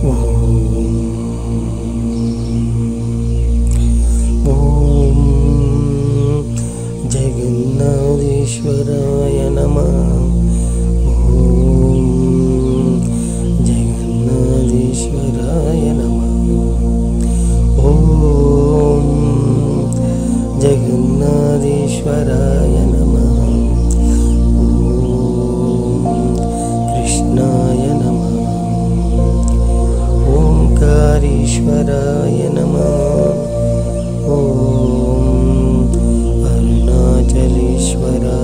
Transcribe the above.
ఓం జగన్నాథేశ్వరాయ నమః. ఓం జగన్నాథేశ్వరాయ నమః. ఓం జగన్నాథేశ్వరాయ నమః. ఓం కృష్ణాయ నమః. ఓంకారేశ్వరాయ నమః. ఓం అరుణాచలేశ్వరాయ